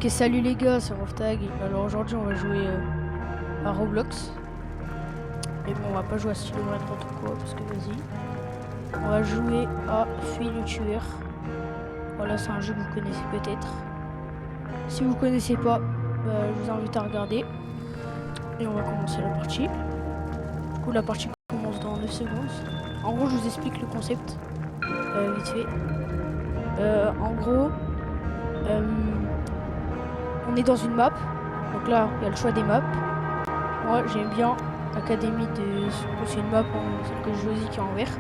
Ok, salut les gars, c'est Roftag. Alors aujourd'hui, on va jouer à Roblox. Mais bon, on va pas jouer à Stylo n'importe quoi parce que vas-y. On va jouer à Fuis le tueur. Voilà, c'est un jeu que vous connaissez peut-être. Si vous connaissez pas, bah, je vous invite à regarder. Et on va commencer la partie. Du coup, la partie commence dans 9 secondes. En gros, je vous explique le concept vite fait. En gros, on est dans une map. Donc là, il y a le choix des maps. Moi, j'aime bien Académie de... C'est une map, celle que je choisis qui est en vert.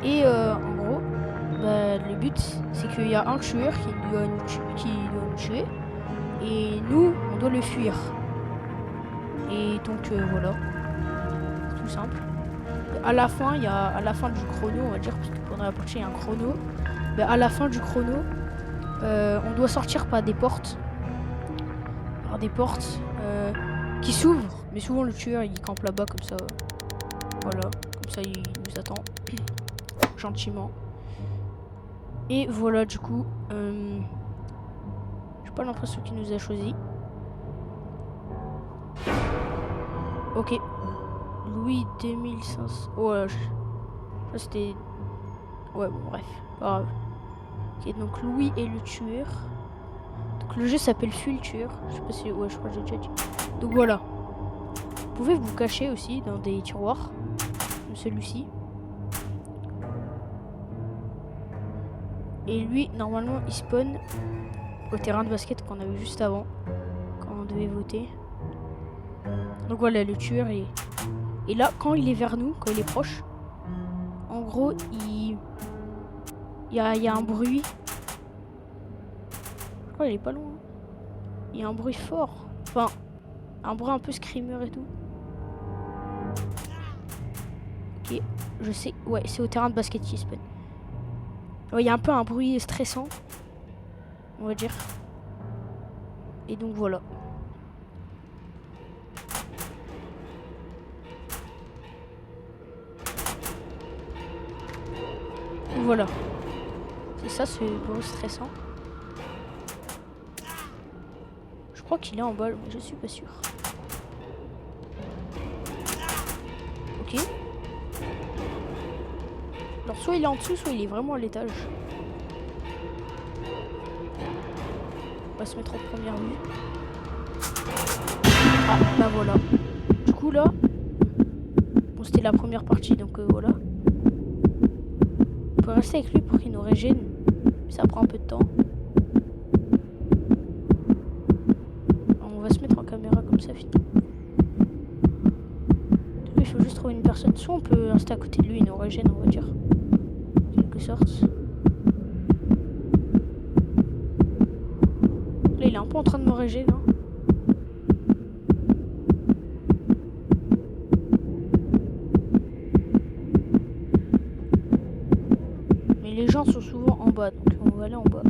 Et en gros, bah, le but, c'est qu'il y a un tueur qui doit nous tuer. Et nous, on doit le fuir. Et donc, voilà. C'est tout simple. À la fin, à la fin du chrono, on va dire, parce que pendant la partie, il y a un chrono. Bah, à la fin du chrono, on doit sortir par des portes. Par des portes qui s'ouvrent. Mais souvent, le tueur, il campe là-bas, comme ça. Voilà. Comme ça, il nous attend. Gentiment. Et voilà, du coup, j'ai pas l'impression qu'il nous a choisi. Ok. Louis 2500. Oh là, ça c'était... Ouais, bon, bref, pas grave. Ok, donc Louis est le tueur. Donc le jeu s'appelle Fuis le tueur. Je sais pas si... Ouais, je crois que j'ai déjà dit. Donc voilà. Vous pouvez vous cacher aussi dans des tiroirs. Comme celui-ci. Et lui, normalement, il spawn au terrain de basket qu'on avait juste avant. Quand on devait voter. Donc voilà, le tueur est... Et là, quand il est vers nous, quand il est proche, en gros, il y a un bruit. Je crois qu'il est pas loin. Il y a un bruit fort. Enfin, un bruit un peu screamer et tout. Ok, je sais. Ouais, c'est au terrain de basket qui spawn. Ouais, il y a un peu un bruit stressant, on va dire. Et donc voilà. Voilà. C'est ça, ce bruit stressant. Je crois qu'il est en bas, mais je suis pas sûr. Ok. Alors soit il est en dessous, soit il est vraiment à l'étage. On va se mettre en première vue. Ah, bah voilà. Du coup là, bon c'était la première partie, donc voilà. On peut rester avec lui pour qu'il nous régène. Ça prend un peu de temps. On va se mettre en caméra comme ça finalement. Il faut juste trouver une personne. Soit on peut rester à côté de lui et nous régène, on va dire. En quelque sorte. Là il est un peu en train de me régénérer, non? Mais les gens sont souvent en bas, donc on va aller en bas.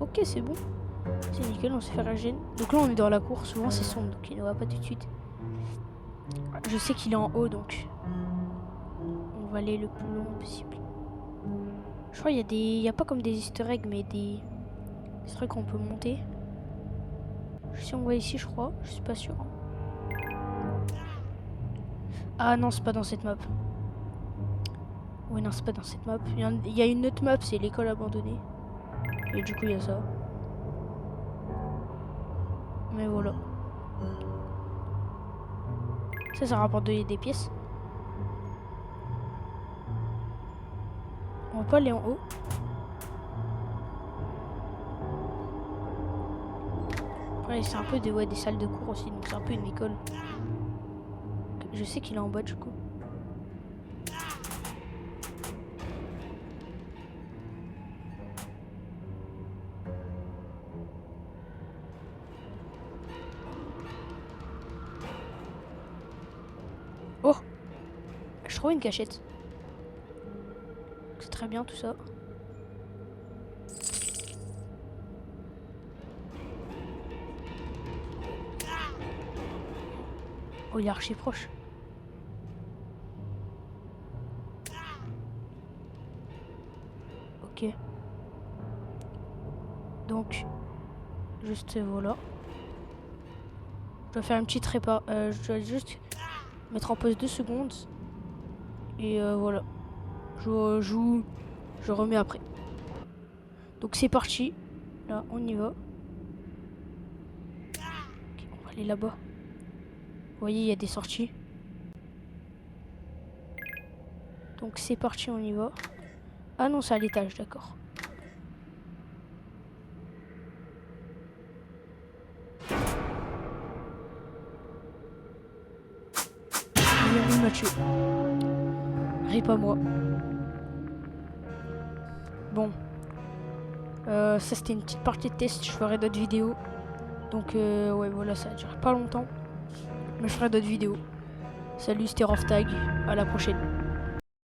Ok, c'est bon. C'est nickel, on s'est fait régénérer. Donc là on est dans la cour, souvent c'est sombre, donc il ne va pas tout de suite. Je sais qu'il est en haut, donc on va aller le plus loin possible. Je crois qu'il y a des... Il n'y a pas comme des easter eggs, mais des trucs qu'on peut monter. Si on voit ici, je crois. Je suis pas sûr. Ah non, c'est pas dans cette map. Oui, non, c'est pas dans cette map. Il y a une autre map, c'est l'école abandonnée. Et du coup, il y a ça. Mais voilà. Ça rapporte des pièces. On va pas aller en haut. Après, c'est un peu des salles de cours aussi, donc c'est un peu une école. Je sais qu'il est en bas du coup. Oh! Je trouve une cachette. C'est très bien tout ça. Oh, il est archi proche. Ok. Donc, juste voilà. Je dois faire une petite répa. Je dois juste mettre en pause 2 secondes. Et voilà. Je remets après. Donc c'est parti. Là, on y va. Ok, on va aller là-bas. Vous voyez, il y a des sorties. Donc c'est parti, on y va. Ah non, c'est à l'étage, d'accord. Il m'a tué. Rip à moi. Bon. Ça c'était une petite partie de test, je ferai d'autres vidéos. Donc ouais voilà, ça dure pas longtemps. Mais je ferai d'autres vidéos. Salut, c'était Roftag, à la prochaine.